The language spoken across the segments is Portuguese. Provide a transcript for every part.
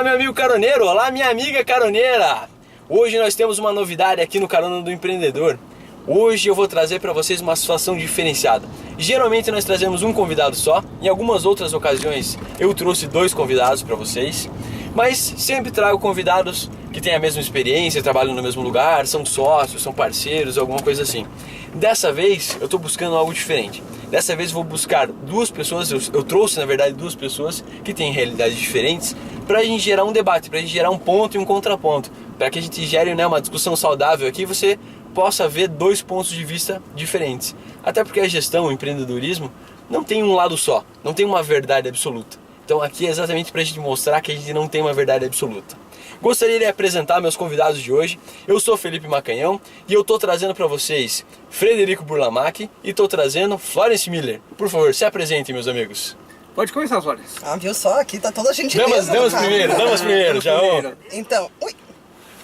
Olá, meu amigo caroneiro, olá, minha amiga caroneira. Hoje nós temos uma novidade aqui no Carona do Empreendedor. Hoje eu vou trazer para vocês uma situação diferenciada. Geralmente nós trazemos um convidado só, em algumas outras ocasiões eu trouxe 2 convidados para vocês, mas sempre trago convidados que têm a mesma experiência, trabalham no mesmo lugar, são sócios, são parceiros, alguma coisa assim. Dessa vez eu estou buscando algo diferente. Dessa vez eu vou buscar 2 pessoas, eu trouxe na verdade 2 pessoas que têm realidades diferentes, para a gente gerar um debate, para a gente gerar um ponto e um contraponto, para que a gente gere uma discussão saudável aqui, você possa ver 2 pontos de vista diferentes. Até porque a gestão, o empreendedorismo, não tem um lado só, não tem uma verdade absoluta. Então aqui é exatamente para a gente mostrar que a gente não tem uma verdade absoluta. Gostaria de apresentar meus convidados de hoje. Eu sou Felipe Macanhão e eu estou trazendo para vocês Frederico Burlamac e estou trazendo Florence Miller. Por favor, se apresentem, meus amigos. Pode começar, Florence. Viu só? Aqui tá toda a gente Damas primeiro, já vamos. Então,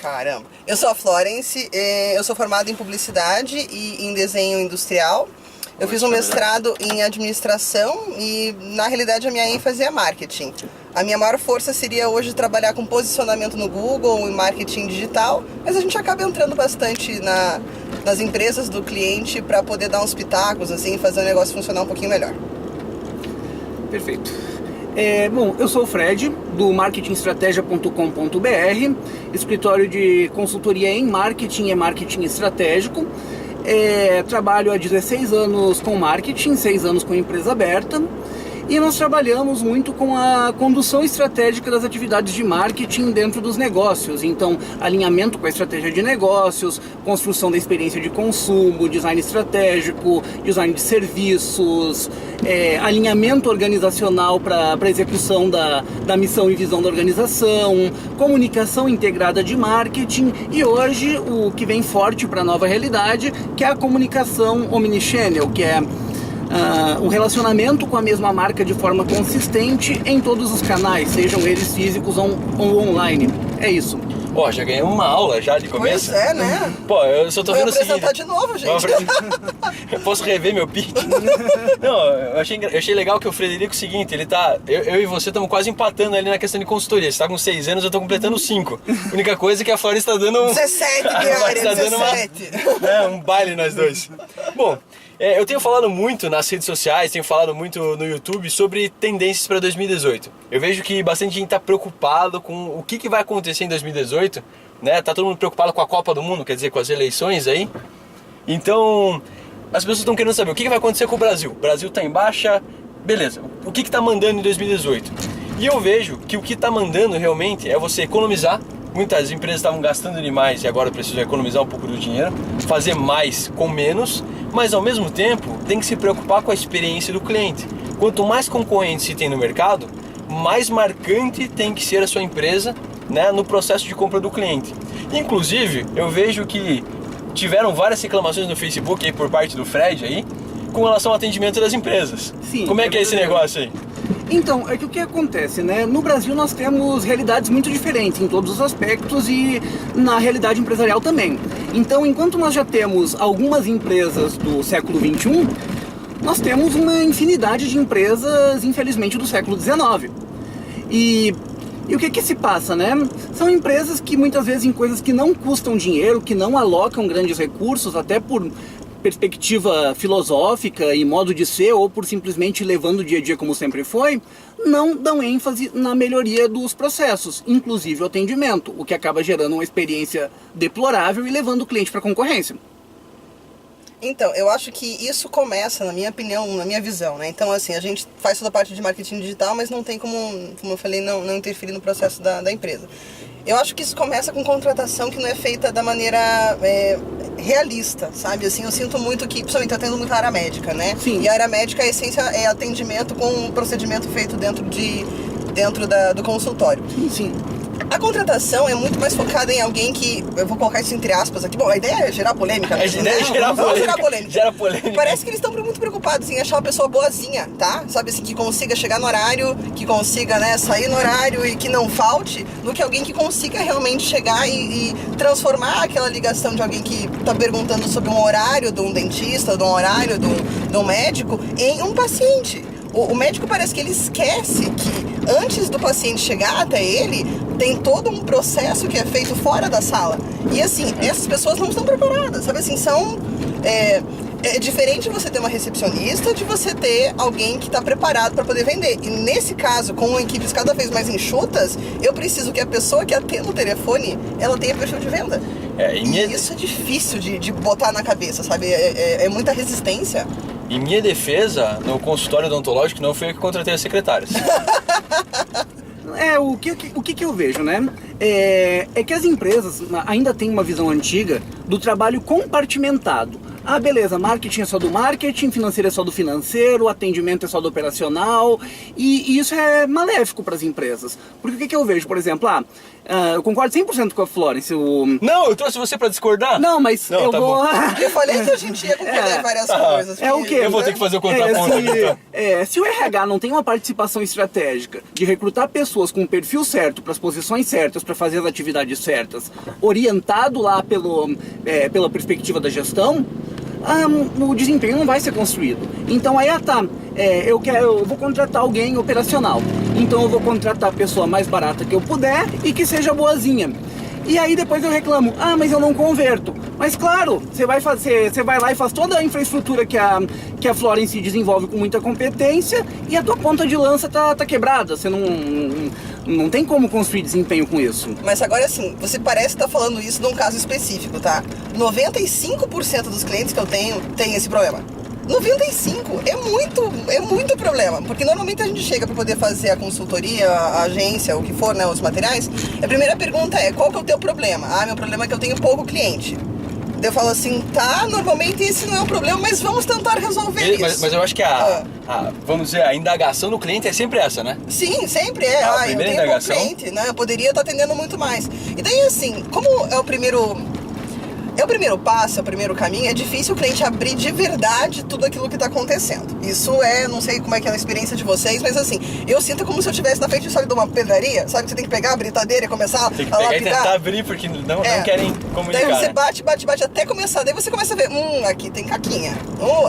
caramba. Eu sou a Florence, eu sou formada em publicidade e em desenho industrial. Eu fiz um mestrado em administração e, na realidade, a minha ênfase é marketing. A minha maior força seria hoje trabalhar com posicionamento no Google e marketing digital, mas a gente acaba entrando bastante nas empresas do cliente para poder dar uns pitacos, assim, fazer o negócio funcionar um pouquinho melhor. Perfeito. Bom, eu sou o Fred, do marketingestratégia.com.br, escritório de consultoria em marketing e marketing estratégico. Trabalho há 16 anos com marketing, 6 anos com empresa aberta, e nós trabalhamos muito com a condução estratégica das atividades de marketing dentro dos negócios. Então, alinhamento com a estratégia de negócios, construção da experiência de consumo, design estratégico, design de serviços, alinhamento organizacional para a execução da missão e visão da organização, comunicação integrada de marketing e hoje o que vem forte para a nova realidade, que é a comunicação omnichannel, que é o relacionamento com a mesma marca de forma consistente em todos os canais, sejam eles físicos ou online. É isso. Já ganhei uma aula já de começo. Pois é, né? Eu só tô vendo o seguinte... Vou apresentar de novo, gente. Eu posso rever meu pitch? Não, eu achei legal que o Frederico é o seguinte, ele tá... Eu e você estamos quase empatando ali na questão de consultoria. Você tá com 6 anos, eu tô completando 5. A única coisa é que a Florence tá dando 17, Guilherme, tá 17. Dando um baile nós dois. Bom... eu tenho falado muito nas redes sociais, tenho falado muito no YouTube sobre tendências para 2018. Eu vejo que bastante gente está preocupado com o que vai acontecer em 2018, né? Tá todo mundo preocupado com a Copa do Mundo, quer dizer, com as eleições aí. Então, as pessoas estão querendo saber o que vai acontecer com o Brasil. O Brasil está em baixa, beleza. O que está mandando em 2018? E eu vejo que o que está mandando realmente é você economizar. Muitas empresas estavam gastando demais e agora precisam economizar um pouco do dinheiro, fazer mais com menos, mas ao mesmo tempo tem que se preocupar com a experiência do cliente. Quanto mais concorrentes se tem no mercado, mais marcante tem que ser a sua empresa, né, no processo de compra do cliente. Inclusive, eu vejo que tiveram várias reclamações no Facebook aí por parte do Fred aí, com relação ao atendimento das empresas. Sim, como é que é esse negócio aí? Então, é que o que acontece, né? No Brasil nós temos realidades muito diferentes em todos os aspectos e na realidade empresarial também. Então, enquanto nós já temos algumas empresas do século XXI, nós temos uma infinidade de empresas, infelizmente, do século XIX. E o que se passa, né? São empresas que muitas vezes em coisas que não custam dinheiro, que não alocam grandes recursos, até por perspectiva filosófica e modo de ser, ou por simplesmente levando o dia a dia como sempre foi, não dão ênfase na melhoria dos processos, inclusive o atendimento, o que acaba gerando uma experiência deplorável e levando o cliente para a concorrência. Então, eu acho que isso começa, na minha opinião, na minha visão, né? Então, assim, a gente faz toda a parte de marketing digital, mas não tem como eu falei, não interferir no processo da empresa. Eu acho que isso começa com contratação que não é feita da maneira realista, sabe? Assim, eu sinto muito que, principalmente eu atendo muito a área médica, né? Sim. E a área médica, a essência é atendimento com um procedimento feito dentro do consultório. Sim. A contratação é muito mais focada em alguém que, eu vou colocar isso entre aspas aqui, bom, a ideia é gerar polêmica. A ideia é gerar polêmica. Gera polêmica. Parece que eles estão muito preocupados em achar uma pessoa boazinha, tá? Sabe assim, que consiga chegar no horário, que consiga, né, sair no horário e que não falte, do que alguém que consiga realmente chegar e transformar aquela ligação de alguém que tá perguntando sobre um horário de um dentista, de um horário de um médico, em um paciente. O médico parece que ele esquece que antes do paciente chegar até ele, tem todo um processo que é feito fora da sala. E assim, essas pessoas não estão preparadas, sabe assim, são... É diferente você ter uma recepcionista de você ter alguém que está preparado para poder vender. E nesse caso, com equipes cada vez mais enxutas, eu preciso que a pessoa que atenda o telefone, ela tenha perfil de venda. E isso é difícil de botar na cabeça, sabe? É muita resistência. Em minha defesa, no consultório odontológico, não fui eu que contratei as secretárias. O que eu vejo, né? É que as empresas ainda têm uma visão antiga do trabalho compartimentado. Ah, beleza, marketing é só do marketing, financeiro é só do financeiro, atendimento é só do operacional, e isso é maléfico para as empresas. Porque o que eu vejo, por exemplo, eu concordo 100% com a Florence. Não, eu trouxe você para discordar? Não, mas eu tá vou... Eu falei que a gente ia concordar em várias coisas. É o quê? Eu vou ter que fazer o contraponto aqui, então. Se o RH não tem uma participação estratégica de recrutar pessoas com o perfil certo, para as posições certas, para fazer as atividades certas, orientado lá pela perspectiva da gestão, o desempenho não vai ser construído. Então aí eu vou contratar alguém operacional. Então eu vou contratar a pessoa mais barata que eu puder e que seja boazinha. E aí depois eu reclamo, mas eu não converto. Mas claro, você vai lá e faz toda a infraestrutura que a Florence desenvolve com muita competência e a tua ponta de lança tá quebrada. Você não tem como construir desempenho com isso. Mas agora assim, você parece estar falando isso de um caso específico, tá? 95% dos clientes que eu tenho tem esse problema. 95 é muito problema, porque normalmente a gente chega para poder fazer a consultoria, a agência, o que for, né, os materiais. A primeira pergunta é: qual que é o teu problema? Meu problema é que eu tenho pouco cliente. Eu falo assim, normalmente esse não é o problema, mas vamos tentar resolver isso. Mas eu acho que vamos dizer, a indagação do cliente é sempre essa, né? Sim, sempre é. Eu tenho pouco cliente, né? Eu poderia estar atendendo muito mais. E daí assim, como é o primeiro passo, é o primeiro caminho, é difícil o cliente abrir de verdade tudo aquilo que está acontecendo. Isso não sei como é que é a experiência de vocês, mas assim, eu sinto como se eu estivesse na frente, sabe, de uma pedraria, sabe, que você tem que pegar a britadeira e começar tem que pegar lapidar. E tentar abrir, porque não querem comunicar. Daí você né? bate até começar, daí você começa a ver, aqui tem caquinha,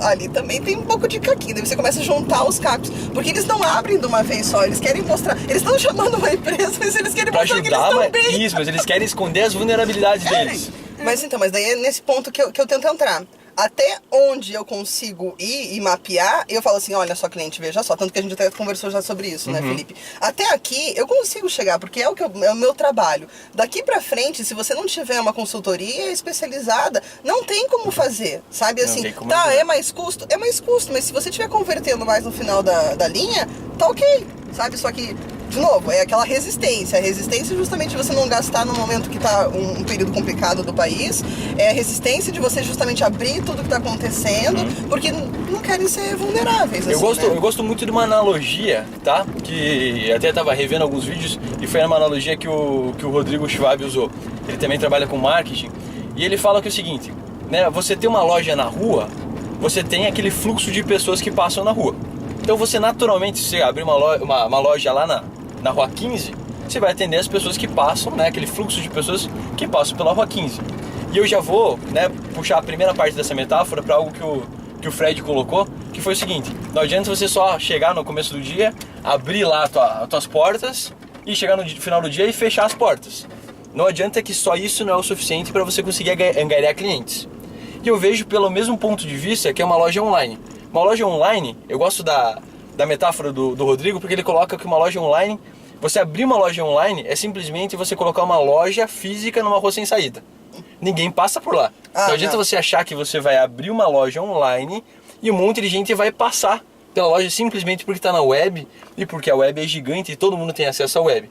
ali também tem um pouco de caquinha, daí você começa a juntar os cacos, porque eles não abrem de uma vez só, eles querem mostrar, eles estão chamando uma empresa, mas eles querem pra mostrar ajudar, que eles estão bem. Isso, mas eles querem esconder as vulnerabilidades deles. Mas daí é nesse ponto que eu tento entrar. Até onde eu consigo ir e mapear, eu falo assim, olha só, cliente, veja só. Tanto que a gente até conversou já sobre isso, né, Felipe? Até aqui eu consigo chegar, porque é o meu trabalho. Daqui pra frente, se você não tiver uma consultoria especializada, não tem como fazer, sabe? Assim, é mais custo, mas se você estiver convertendo mais no final da linha, tá ok, sabe? Só que, de novo, é aquela resistência. A resistência justamente de você não gastar no momento que tá um período complicado do país. É a resistência de você justamente abrir tudo que tá acontecendo, porque não querem ser vulneráveis. Eu gosto muito de uma analogia, tá? Que até tava revendo alguns vídeos e foi uma analogia que o Rodrigo Schwab usou. Ele também trabalha com marketing. E ele fala que é o seguinte, né? Você tem uma loja na rua, você tem aquele fluxo de pessoas que passam na rua. Então você naturalmente, se você abrir uma loja lá na Rua 15, você vai atender as pessoas que passam, né? Aquele fluxo de pessoas que passam pela Rua 15. E eu já vou, né, puxar a primeira parte dessa metáfora para algo que o Fred colocou, que foi o seguinte: não adianta você só chegar no começo do dia, abrir lá as tuas portas e chegar no final do dia e fechar as portas. Não adianta que só isso não é o suficiente para você conseguir angariar clientes. E eu vejo pelo mesmo ponto de vista que é uma loja online. Uma loja online, eu gosto da metáfora do Rodrigo, porque ele coloca que uma loja online, você abrir uma loja online é simplesmente você colocar uma loja física numa rua sem saída. Ninguém passa por lá. Não adianta você achar que você vai abrir uma loja online e um monte de gente vai passar pela loja simplesmente porque está na web e porque a web é gigante e todo mundo tem acesso à web.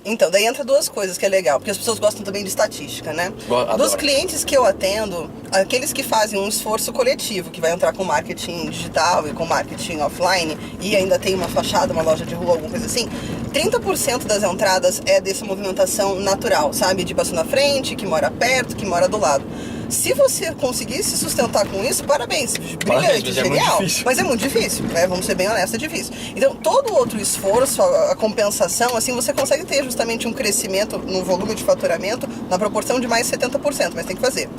Então, daí entra duas coisas que é legal, porque as pessoas gostam também de estatística, né? Adoro. Dos clientes que eu atendo, aqueles que fazem um esforço coletivo, que vai entrar com marketing digital e com marketing offline, e ainda tem uma fachada, uma loja de rua, alguma coisa assim, 30% das entradas é dessa movimentação natural, sabe? De passar na frente, que mora perto, que mora do lado. Se você conseguir se sustentar com isso, parabéns, brilhante, genial. Mas é muito difícil, né? Vamos ser bem honestos, é difícil. Então, todo outro esforço, a compensação, assim, você consegue ter justamente um crescimento no volume de faturamento na proporção de mais 70%, mas tem que fazer.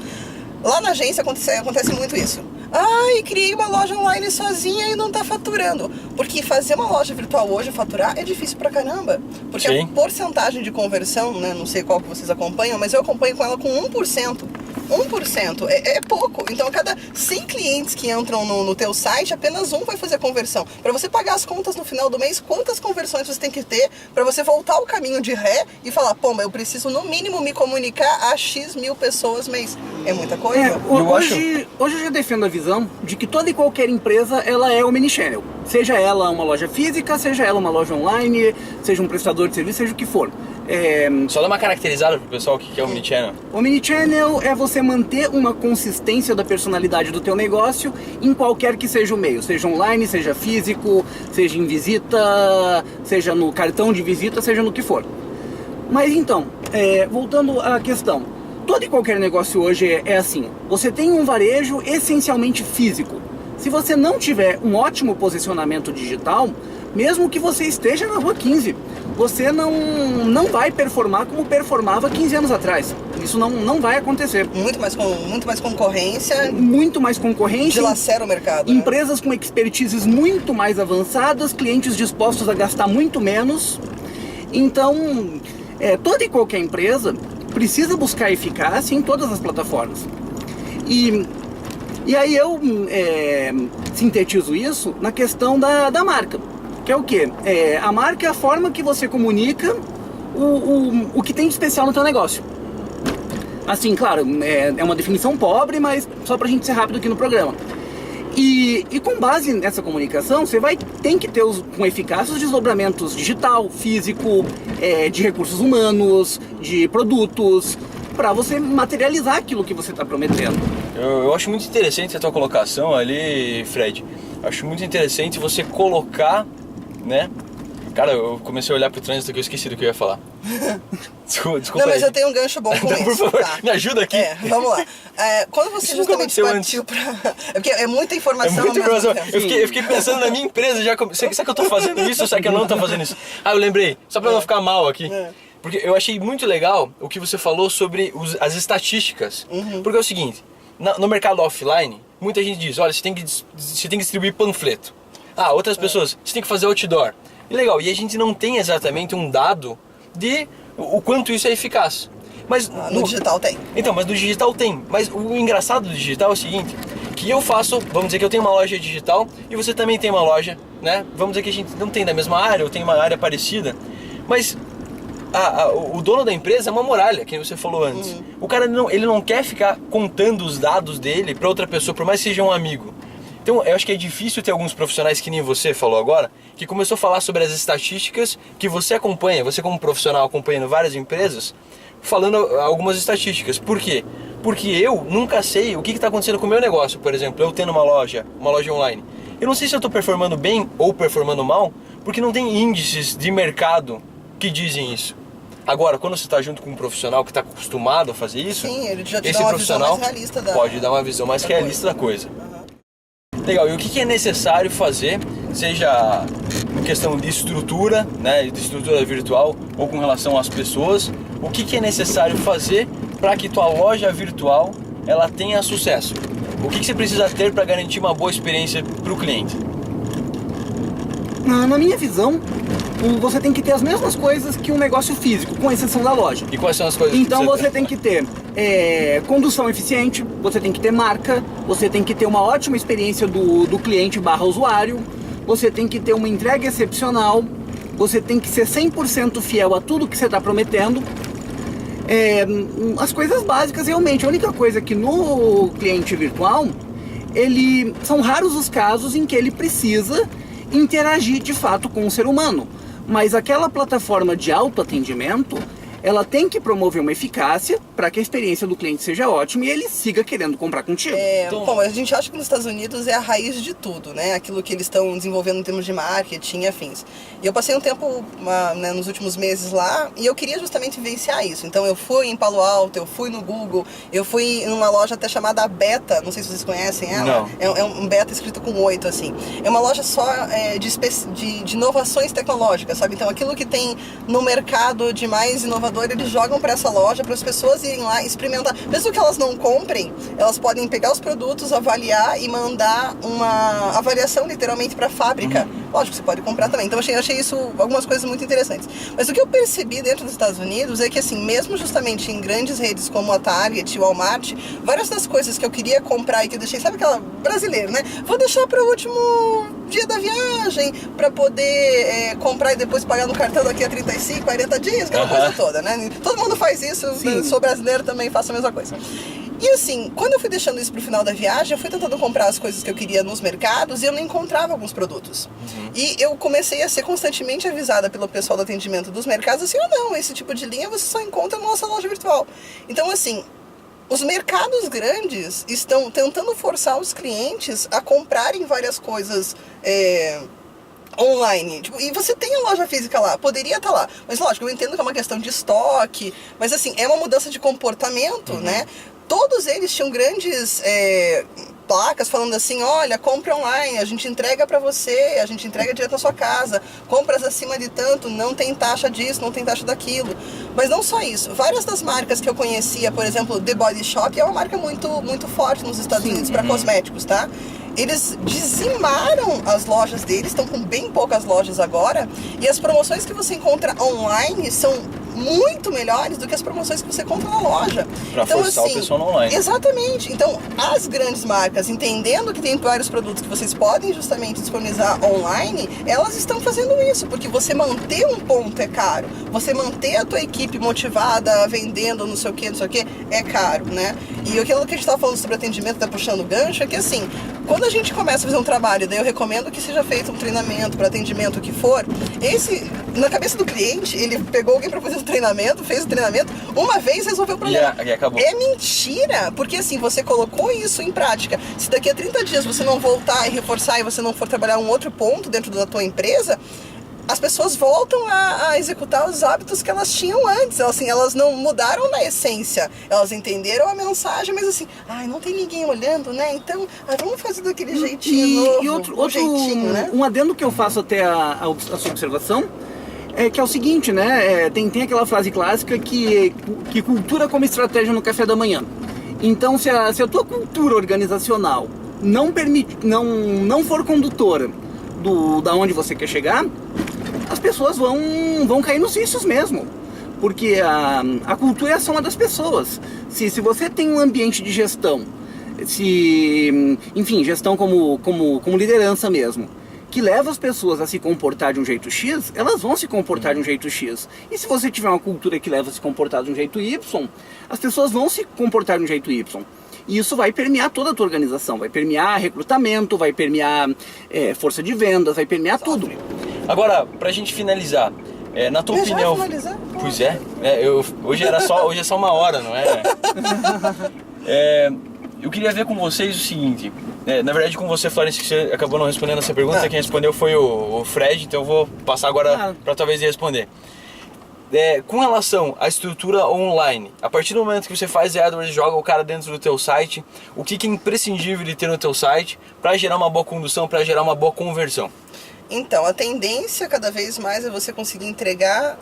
Lá na agência acontece muito isso. Ai, criei uma loja online sozinha e não tá faturando. Porque fazer uma loja virtual hoje, faturar, é difícil pra caramba. Porque Sim. a porcentagem de conversão, né, não sei qual que vocês acompanham, mas eu acompanho com ela com 1%. 1% é pouco. Então, a cada 100 clientes que entram no teu site, apenas um vai fazer conversão. Para você pagar as contas no final do mês, quantas conversões você tem que ter para você voltar ao caminho de ré e falar, pô, mas eu preciso no mínimo me comunicar a X mil pessoas mês. É muita coisa. Hoje eu já defendo a visão de que toda e qualquer empresa ela é omnichannel. Seja ela uma loja física, seja ela uma loja online, seja um prestador de serviço, seja o que for. Só dá uma caracterizada pro pessoal o que é Omnichannel. Omnichannel é você manter uma consistência da personalidade do teu negócio em qualquer que seja o meio, seja online, seja físico, seja em visita, seja no cartão de visita, seja no que for. Mas então, voltando à questão, todo e qualquer negócio hoje é assim, você tem um varejo essencialmente físico. Se você não tiver um ótimo posicionamento digital, mesmo que você esteja na rua 15, você não vai performar como performava 15 anos atrás. Isso não vai acontecer. Muito mais concorrência. Muito mais concorrência. Dilacera o mercado. Né? Empresas com expertises muito mais avançadas, clientes dispostos a gastar muito menos. Então, toda e qualquer empresa precisa buscar eficácia em todas as plataformas. E aí eu sintetizo isso na questão da marca. Que é o quê? A marca é a forma que você comunica o que tem de especial no teu negócio. Assim, claro, é uma definição pobre, mas só pra gente ser rápido aqui no programa. E com base nessa comunicação, você tem que ter com eficácia os desdobramentos digital, físico, de recursos humanos, de produtos, para você materializar aquilo que você está prometendo. Eu acho muito interessante a tua colocação ali, Fred. Acho muito interessante você colocar, né? Cara, eu comecei a olhar pro trânsito que eu esqueci do que eu ia falar. Desculpa Não, mas aí. eu tenho um gancho bom com Então, isso. por favor, Tá. me ajuda aqui. Vamos lá. Quando você Isso nunca justamente aconteceu partiu pra... É porque é muita informação. É muita ao mesmo informação. tempo. Eu fiquei pensando na minha empresa já. Será que eu tô fazendo isso ou será que eu não tô fazendo isso? Ah, eu lembrei. Só pra não ficar mal aqui. Porque eu achei muito legal o que você falou sobre as estatísticas. Porque é o seguinte, no mercado offline, muita gente diz, olha, você tem que distribuir panfleto. Ah, outras pessoas, você tem que fazer outdoor. E legal, e a gente não tem exatamente um dado de o quanto isso é eficaz. Mas no digital tem. Então, mas no digital tem. Mas o engraçado do digital é o seguinte, que eu faço, vamos dizer que eu tenho uma loja digital e você também tem uma loja, né? Vamos dizer que a gente não tem da mesma área, ou tem uma área parecida, mas o dono da empresa é uma muralha, que você falou antes. O cara ele não quer ficar contando os dados dele para outra pessoa, por mais que seja um amigo. Então, eu acho que é difícil ter alguns profissionais que nem você falou agora, que começou a falar sobre as estatísticas que você acompanha, você como profissional acompanhando várias empresas, falando algumas estatísticas. Por quê? Porque eu nunca sei o que está acontecendo com o meu negócio, por exemplo, eu tendo uma loja online. Eu não sei se eu estou performando bem ou performando mal, porque não tem índices de mercado que dizem isso. Agora, quando você está junto com um profissional que está acostumado a fazer isso, sim, ele já te esse dá uma profissional visão mais realista pode dar uma visão mais realista da coisa. Legal, e o que é necessário fazer, seja em questão de estrutura, né, de estrutura virtual ou com relação às pessoas, o que é necessário fazer para que tua loja virtual ela tenha sucesso? O que você precisa ter para garantir uma boa experiência para o cliente? Na minha visão, você tem que ter as mesmas coisas que um negócio físico, com exceção da loja. E quais são as coisas então que você tem que ter condução eficiente, você tem que ter marca, você tem que ter uma ótima experiência do cliente / usuário, você tem que ter uma entrega excepcional, você tem que ser 100% fiel a tudo que você está prometendo. As coisas básicas realmente, a única coisa que no cliente virtual, são raros os casos em que ele precisa interagir de fato com o ser humano. Mas aquela plataforma de autoatendimento, ela tem que promover uma eficácia para que a experiência do cliente seja ótima e ele siga querendo comprar contigo. Bom, a gente acha que nos Estados Unidos é a raiz de tudo, né? Aquilo que eles estão desenvolvendo em termos de marketing e afins. E eu passei um tempo nos últimos meses lá e eu queria justamente vivenciar isso. Então eu fui em Palo Alto, eu fui no Google, eu fui em uma loja até chamada Beta, não sei se vocês conhecem ela. Não. É um Beta escrito com 8, assim. É uma loja só de inovações tecnológicas, sabe? Então aquilo que tem no mercado de mais inovador, eles jogam para essa loja para as pessoas irem lá experimentar. Mesmo que elas não comprem, elas podem pegar os produtos, avaliar e mandar uma avaliação literalmente para a fábrica. Lógico, você pode comprar também. Então eu achei isso algumas coisas muito interessantes. Mas o que eu percebi dentro dos Estados Unidos é que, assim, mesmo justamente em grandes redes como a Target e o Walmart, várias das coisas que eu queria comprar e que eu deixei, sabe aquela brasileira, né? Vou deixar para o último dia da viagem para poder comprar e depois pagar no cartão daqui a 35, 40 dias, aquela coisa toda, né? Todo mundo faz isso, Sim. sou brasileiro também, faço a mesma coisa. E assim, quando eu fui deixando isso pro final da viagem, eu fui tentando comprar as coisas que eu queria nos mercados e eu não encontrava alguns produtos. E eu comecei a ser constantemente avisada pelo pessoal do atendimento dos mercados, assim, não, esse tipo de linha você só encontra na nossa loja virtual. Então, assim, os mercados grandes estão tentando forçar os clientes a comprarem várias coisas online. Tipo, e você tem a loja física lá, poderia estar lá. Mas lógico, eu entendo que é uma questão de estoque, mas assim, é uma mudança de comportamento, né? Todos eles tinham grandes placas falando assim, olha, compra online, a gente entrega pra você, a gente entrega direto na sua casa, compras acima de tanto, não tem taxa disso, não tem taxa daquilo. Mas não só isso, várias das marcas que eu conhecia, por exemplo, The Body Shop é uma marca muito, muito forte nos Estados Unidos para cosméticos, tá? Eles dizimaram as lojas deles, estão com bem poucas lojas agora, e as promoções que você encontra online são muito melhores do que as promoções que você compra na loja. Pra então, forçar assim, o pessoal no online. Exatamente. Então, as grandes marcas, entendendo que tem vários produtos que vocês podem justamente disponibilizar online, elas estão fazendo isso, porque você manter um ponto é caro. Você manter a tua equipe motivada, vendendo, não sei o que, é caro, né? E aquilo que a gente estava falando sobre atendimento, tá puxando o gancho, é que assim, quando a gente começa a fazer um trabalho, daí eu recomendo que seja feito um treinamento para atendimento, o que for, na cabeça do cliente, ele pegou alguém para fazer o treinamento, fez o treinamento, uma vez resolveu o problema. E acabou. É mentira, porque assim, você colocou isso em prática. Se daqui a 30 dias você não voltar e reforçar e você não for trabalhar um outro ponto dentro da tua empresa, as pessoas voltam a executar os hábitos que elas tinham antes. Elas não mudaram na essência. Elas entenderam a mensagem, mas assim, não tem ninguém olhando, né? Então, vamos fazer daquele jeitinho novo. E outro jeitinho, né? um adendo que eu faço até a sua observação é que é o seguinte, né? Tem aquela frase clássica que cultura como estratégia no café da manhã. Então, se a tua cultura organizacional não for condutora da onde você quer chegar, as pessoas vão cair nos vícios mesmo. Porque a cultura é a soma das pessoas. Se você tem um ambiente de gestão, enfim, gestão como liderança mesmo, que leva as pessoas a se comportar de um jeito X, elas vão se comportar de um jeito X. E se você tiver uma cultura que leva a se comportar de um jeito Y, as pessoas vão se comportar de um jeito Y. E isso vai permear toda a tua organização, vai permear recrutamento, vai permear força de vendas, vai permear tudo. Agora, pra gente finalizar, na tua opinião... Finalizar? Pois é, hoje é só uma hora, não é? Eu queria ver com vocês o seguinte, na verdade com você, Florence, que você acabou não respondendo essa pergunta, quem respondeu foi o Fred, então eu vou passar agora para talvez ele responder. Com relação à estrutura online, a partir do momento que você faz AdWords, joga o cara dentro do teu site, o que é imprescindível de ter no teu site para gerar uma boa condução, para gerar uma boa conversão? Então, a tendência cada vez mais é você conseguir entregar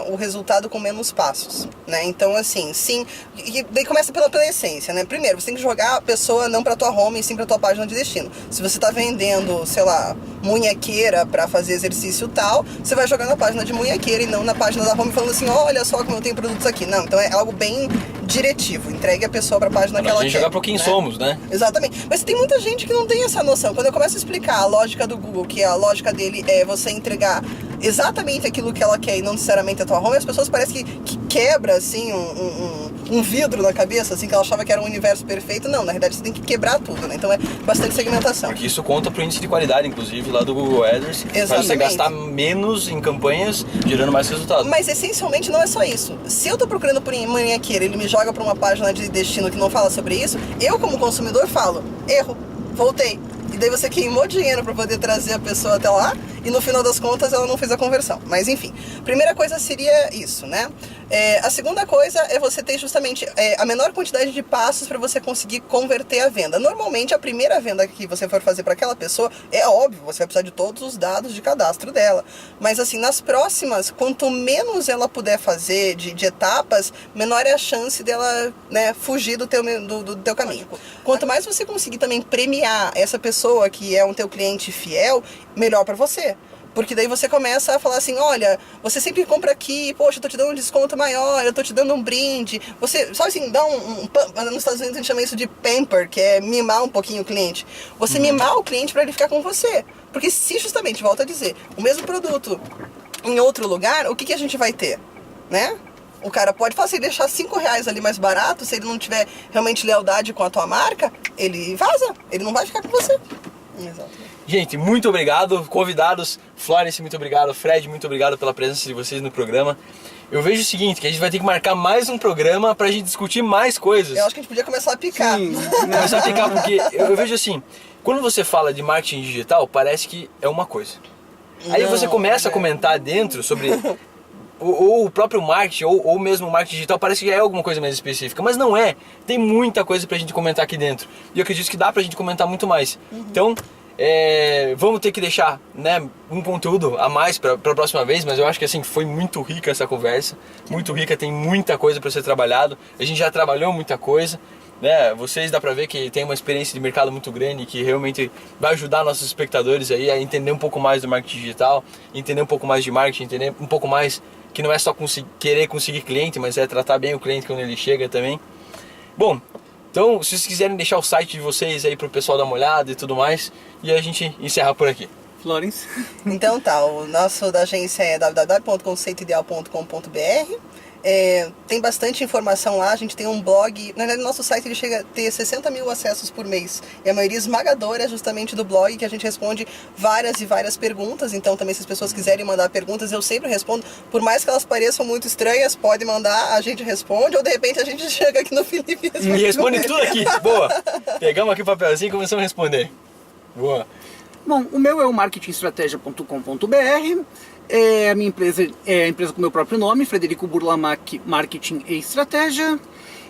o resultado com menos passos, né? Então, assim, sim, e daí começa pela essência, né? Primeiro, você tem que jogar a pessoa não pra tua home, e sim pra tua página de destino. Se você tá vendendo, sei lá, munhequeira pra fazer exercício tal, você vai jogar na página de munhequeira e não na página da home falando assim, olha só como eu tenho produtos aqui. Não, então é algo bem diretivo, entregue a pessoa pra página que ela quer. A gente jogar pra quem somos, né? Exatamente. Mas tem muita gente que não tem essa noção. Quando eu começo a explicar a lógica do Google, que a lógica dele é você entregar exatamente aquilo que ela quer e não necessariamente a tua home, as pessoas parecem que quebra assim um vidro na cabeça, assim, que ela achava que era um universo perfeito. Não, na verdade você tem que quebrar tudo, né? Então é bastante segmentação. Porque isso conta pro índice de qualidade, inclusive, lá do Google AdWords. Faz você gastar menos em campanhas, gerando mais resultados. Mas essencialmente não é só isso. Se eu tô procurando por manhequeira, ele me joga pra uma página de destino que não fala sobre isso, eu como consumidor falo, erro, voltei. E daí você queimou dinheiro para poder trazer a pessoa até lá e no final das contas ela não fez a conversão. Mas enfim, primeira coisa seria isso, né? A segunda coisa é você ter justamente a menor quantidade de passos para você conseguir converter a venda. Normalmente a primeira venda que você for fazer para aquela pessoa, é óbvio, você vai precisar de todos os dados de cadastro dela. Mas assim, nas próximas, quanto menos ela puder fazer de etapas, menor é a chance dela, né, fugir do teu caminho. Quanto mais você conseguir também premiar essa pessoa que é um teu cliente fiel, melhor para você. Porque daí você começa a falar assim, olha, você sempre compra aqui, poxa, eu tô te dando um desconto maior, eu tô te dando um brinde. Você, sabe assim, dá nos Estados Unidos a gente chama isso de pamper, que é mimar um pouquinho o cliente. Você mimar o cliente para ele ficar com você. Porque se justamente, volto a dizer, o mesmo produto em outro lugar, o que a gente vai ter, né? O cara pode fazer, deixar R$5 ali mais barato, se ele não tiver realmente lealdade com a tua marca, ele vaza, ele não vai ficar com você. Exatamente. Gente, muito obrigado. Convidados, Florence, muito obrigado. Fred, muito obrigado pela presença de vocês no programa. Eu vejo o seguinte, que a gente vai ter que marcar mais um programa pra gente discutir mais coisas. Eu acho que a gente podia começar a picar. Sim. Começar a picar, porque eu vejo assim, quando você fala de marketing digital, parece que é uma coisa. Aí você começa a comentar dentro sobre ou o próprio marketing, ou mesmo o marketing digital, parece que é alguma coisa mais específica, mas não é. Tem muita coisa pra gente comentar aqui dentro. E eu acredito que dá pra gente comentar muito mais. Então, vamos ter que deixar, né, um conteúdo a mais para a próxima vez, mas eu acho que assim foi muito rica essa conversa, muito rica, tem muita coisa para ser trabalhado, a gente já trabalhou muita coisa, né? Vocês dá para ver que tem uma experiência de mercado muito grande que realmente vai ajudar nossos espectadores aí a entender um pouco mais do marketing digital, entender um pouco mais de marketing, entender um pouco mais que não é só querer conseguir cliente, mas é tratar bem o cliente quando ele chega também. Bom, então, se vocês quiserem deixar o site de vocês aí pro pessoal dar uma olhada e tudo mais, e a gente encerra por aqui. Florence? Então tá, o nosso da agência é www.conceitoideal.com.br. Tem bastante informação lá, a gente tem um blog, na verdade nosso site ele chega a ter 60 mil acessos por mês, e a maioria esmagadora é justamente do blog, que a gente responde várias e várias perguntas. Então também, se as pessoas quiserem mandar perguntas, eu sempre respondo, por mais que elas pareçam muito estranhas, pode mandar, a gente responde, ou de repente a gente chega aqui no Felipe e responde tudo aqui, boa! Pegamos aqui o papelzinho e começamos a responder. Boa! Bom, o meu é o marketingestrategia.com.br. A minha empresa é a empresa com o meu próprio nome, Frederico Burlamac Marketing e Estratégia.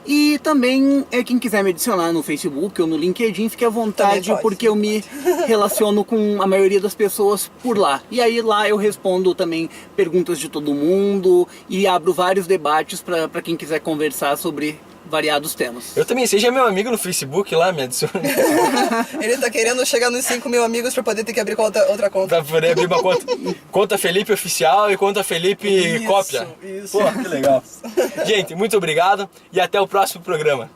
E também, quem quiser me adicionar no Facebook ou no LinkedIn, fique à vontade, porque eu me relaciono com a maioria das pessoas por lá. E aí lá eu respondo também perguntas de todo mundo e abro vários debates para quem quiser conversar sobre variados temas. Eu também, seja meu amigo no Facebook lá, me adiciona. Ele tá querendo chegar nos 5 mil amigos pra poder ter que abrir outra conta. Pra poder abrir uma conta. Conta Felipe Oficial e conta Felipe Cópia. Isso. Pô, que legal. Gente, muito obrigado e até o próximo programa.